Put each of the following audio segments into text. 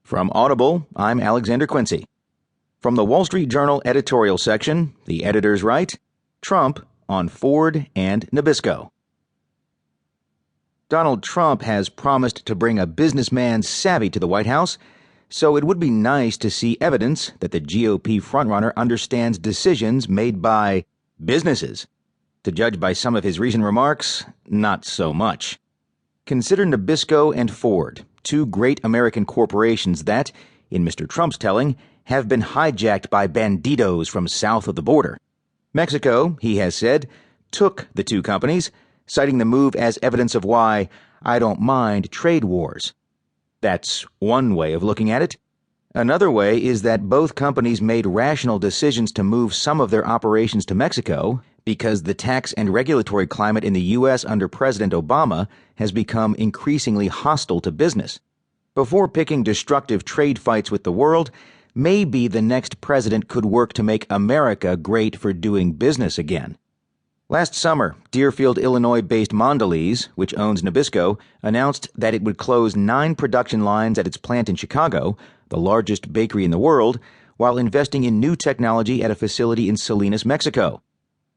From Audible, I'm Alexander Quincy. From the Wall Street Journal editorial section, the editors write, Trump on Ford and Nabisco. Donald Trump has promised to bring a businessman savvy to the White House, so it would be nice to see evidence that the GOP frontrunner understands decisions made by businesses. To judge by some of his recent remarks, not so much. Consider Nabisco and Ford, two great American corporations that, in Mr. Trump's telling, have been hijacked by banditos from south of the border. Mexico, he has said, took the two companies, citing the move as evidence of why I don't mind trade wars. That's one way of looking at it. Another way is that both companies made rational decisions to move some of their operations to Mexico because the tax and regulatory climate in the U.S. under President Obama has become increasingly hostile to business. Before picking destructive trade fights with the world, maybe the next president could work to make America great for doing business again. Last summer, Deerfield, Illinois-based Mondelez, which owns Nabisco, announced that it would close 9 production lines at its plant in Chicago, the largest bakery in the world, while investing in new technology at a facility in Salinas, Mexico.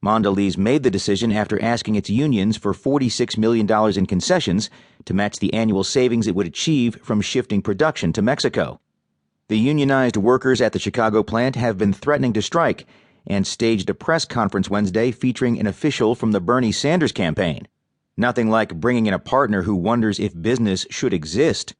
Mondelez made the decision after asking its unions for $46 million in concessions to match the annual savings it would achieve from shifting production to Mexico. The unionized workers at the Chicago plant have been threatening to strike and staged a press conference Wednesday featuring an official from the Bernie Sanders campaign. Nothing like bringing in a partner who wonders if business should exist.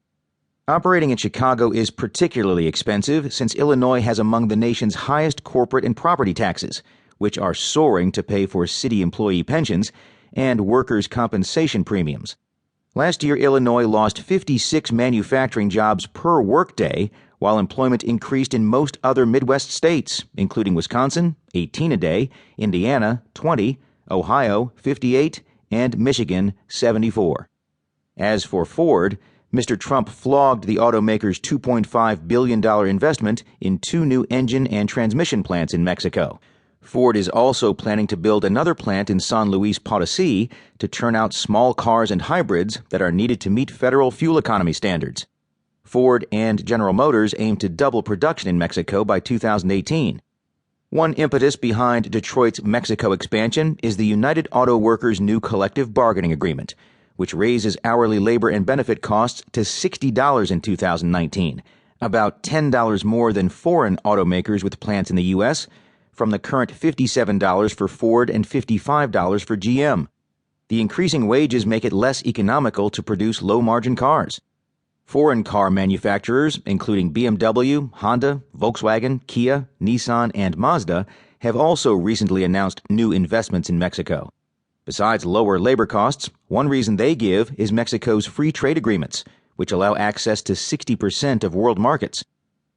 Operating in Chicago is particularly expensive since Illinois has among the nation's highest corporate and property taxes, which are soaring to pay for city employee pensions and workers' compensation premiums. Last year, Illinois lost 56 manufacturing jobs per workday, while employment increased in most other Midwest states, including Wisconsin, 18 a day, Indiana, 20, Ohio, 58, and Michigan, 74. As for Ford, Mr. Trump flogged the automaker's $2.5 billion investment in 2 new engine and transmission plants in Mexico. Ford is also planning to build another plant in San Luis Potosí to turn out small cars and hybrids that are needed to meet federal fuel economy standards. Ford and General Motors aim to double production in Mexico by 2018. One impetus behind Detroit's Mexico expansion is the United Auto Workers' new collective bargaining agreement, which raises hourly labor and benefit costs to $60 in 2019, about $10 more than foreign automakers with plants in the U.S., from the current $57 for Ford and $55 for GM. The increasing wages make it less economical to produce low-margin cars. Foreign car manufacturers, including BMW, Honda, Volkswagen, Kia, Nissan, and Mazda, have also recently announced new investments in Mexico. Besides lower labor costs, one reason they give is Mexico's free trade agreements, which allow access to 60% of world markets.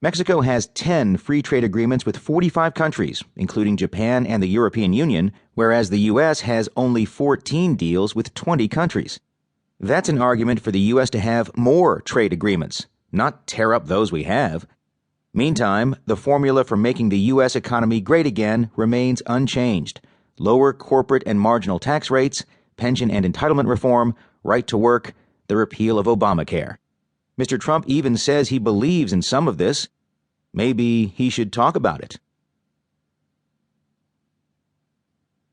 Mexico has 10 free trade agreements with 45 countries, including Japan and the European Union, whereas the U.S. has only 14 deals with 20 countries. That's an argument for the U.S. to have more trade agreements, not tear up those we have. Meantime, the formula for making the U.S. economy great again remains unchanged. Lower corporate and marginal tax rates, pension and entitlement reform, right to work, the repeal of Obamacare. Mr. Trump even says he believes in some of this. Maybe he should talk about it.